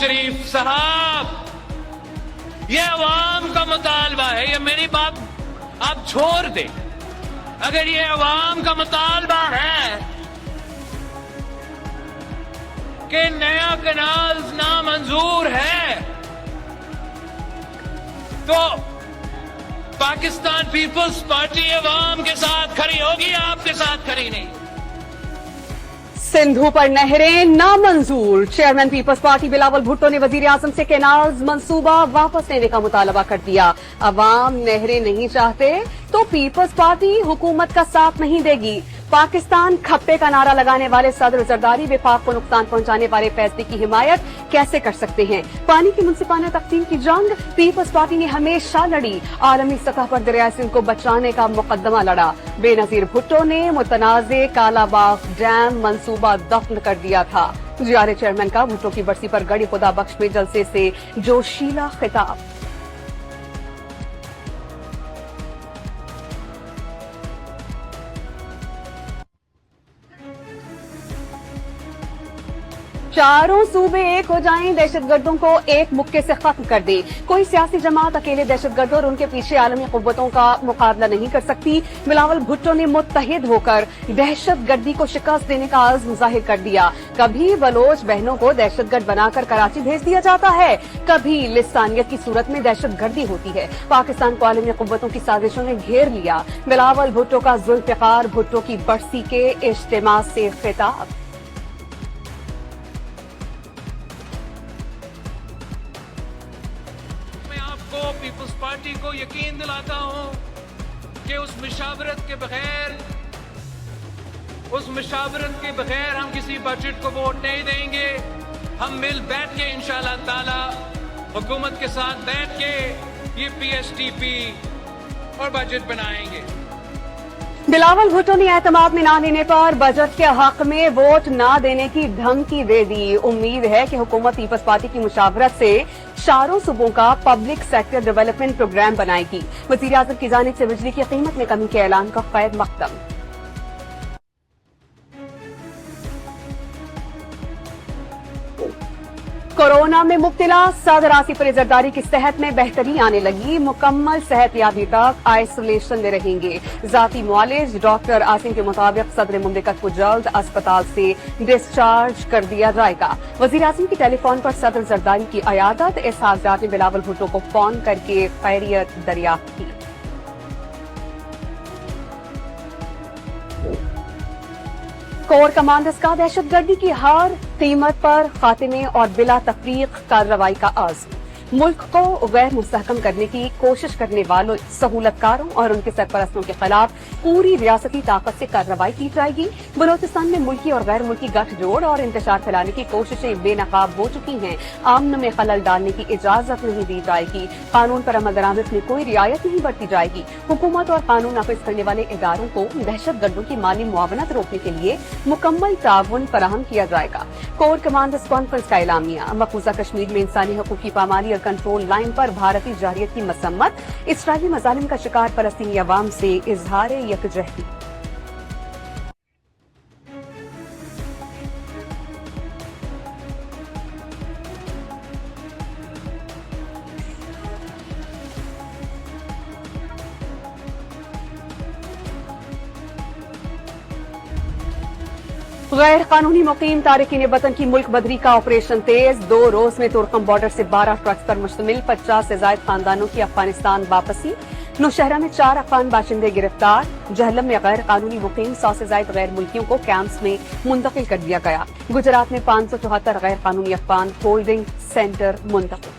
शरीफ साहब, ये अवाम का मुतालबा है, ये मेरी बात आप छोड़ दे। अगर ये अवाम का मुतालबा है कि नया कनाल नामंजूर है, तो पाकिस्तान पीपल्स पार्टी अवाम के साथ खड़ी होगी, आपके साथ खड़ी नहीं। सिंधु पर नहरें नामंजूर। Chairman Peoples Party Bilawal Bhutto ने वजीर आजम से कैनाल्स मंसूबा वापस लेने का मुतालबा कर दिया। अवाम नहरें नहीं चाहते तो पीपल्स पार्टी हुकूमत का साथ नहीं देगी। पाकिस्तान खप्पे का नारा लगाने वाले सदर जरदारी विफाक को नुकसान पहुंचाने वाले फैसले की हिमायत कैसे कर सकते हैं? पानी की मुनसिफाना तकसीम की जंग पीपल्स पार्टी ने हमेशा लड़ी। आलमी सतह पर दरिया सिंध को बचाने का मुकदमा लड़ा। बेनजीर भुट्टो ने मुतनाज़े कालाबाग डैम मंसूबा दफ्न कर दिया था। जियारे चेयरमैन का भुट्टो की बरसी पर गढ़ी खुदा बख्श में जलसे से जोशीला खिताब। चारों सूबे एक हो जाएं, दहशतगर्दों को एक मुक्के से खत्म कर दे। कोई सियासी जमात अकेले दहशतगर्दों और उनके पीछे आलमी कुव्वतों का मुकाबला नहीं कर सकती। बिलावल भुट्टो ने मुत्तहिद होकर दहशतगर्दी को शिकस्त देने का आज़्म जाहिर कर दिया। कभी बलोच बहनों को दहशतगर्द बनाकर कराची भेज दिया जाता है, कभी लिसानियत की सूरत में दहशतगर्दी होती है। पाकिस्तान को आलमी कुव्वतों की साजिशों ने घेर लिया। बिलावल भुट्टो का जुल्फ़िकार भुट्टो की बरसी के इज्तिमा से खिताब। पीपल्स पार्टी को यकीन दिलाता हूं कि उस मुशावरत के बगैर हम किसी बजट को वोट नहीं देंगे। हम मिल बैठ के इंशाअल्लाह ताला हुकूमत के साथ बैठ के ये PSTP और बजट बनाएंगे। बिलावल भुट्टो ने एतमाद में ना लेने पर बजट के हक में वोट ना देने की धमकी दे दी। उम्मीद है कि हुकूमत पीपल्स पार्टी की मुशावरत से चारों सूबों का पब्लिक सेक्टर डेवलपमेंट प्रोग्राम बनाएगी। वज़ीर आज़म की जानिब से बिजली की कीमत में कमी के ऐलान का खैर मकदम। कोरोना में मुब्तला सदर आसिफ अली जरदारी की सेहत में बेहतरी आने लगी। मुकम्मल सेहतयाबी तक आइसोलेशन में रहेंगे। जाती मुआलिज डॉक्टर आसिम के मुताबिक सदर मुमलिकत को जल्द अस्पताल से डिस्चार्ज कर दिया जाएगा। वजीर आज़म की टेलीफोन पर सदर जरदारी की अयादत। इस हादसा ने बिलावल भुट्टो को फोन करके खैरियत दरियाफ्त की। कोर कमांडर्स का दहशतगर्दी की हर कीमत पर खात्मे और बिला तफरीक कार्रवाई का आज़्म। मुल्क को गैर मुस्तहकम करने की कोशिश करने वालों सहूलतकारों और उनके सरपरस्तों के खिलाफ पूरी रियासती ताकत से कार्रवाई की जाएगी। बलोचिस्तान में मुल्की और गैर मुल्की गठजोड़ और इंतशार फैलाने की कोशिशें बेनकाब हो चुकी हैं। अमन में खलल डालने की इजाजत नहीं दी जाएगी। कानून पर अमल दरामद में कोई रियायत नहीं बरती जाएगी। हुकूमत और कानून नाफिज करने वाले इदारों को दहशतगर्दों की माली मुआवनत रोकने के लिए मुकम्मल ताउन फराहम किया जाएगा। कोर कमांडर्स कॉन्फ्रेंस का एलामिया। मकबूजा कश्मीर में इंसानी हकूक की पामाली और कंट्रोल लाइन पर भारतीय जारियत की मसम्मत। इसराइली मजालिम का शिकार फलस्तीनी अवाम से इजहार यकजहती। गैर कानूनी मुकीम तारिकीन वतन की मुल्क बदरी का ऑपरेशन तेज। 2 रोज में तुर्कम बॉर्डर से 12 ट्रक्स पर मुश्तमिल 50 से ज्यादा खानदानों की अफगानिस्तान वापसी। नौशहरा में 4 अफगान बाशिंदे गिरफ्तार। जहलम में गैर कानूनी मुकीम 100 से ज्यादा गैर मुल्कियों को कैंप्स में मुंतकिल कर दिया गया। गुजरात में 574 गैर कानूनी अफगान होल्डिंग सेंटर मुंतकिल।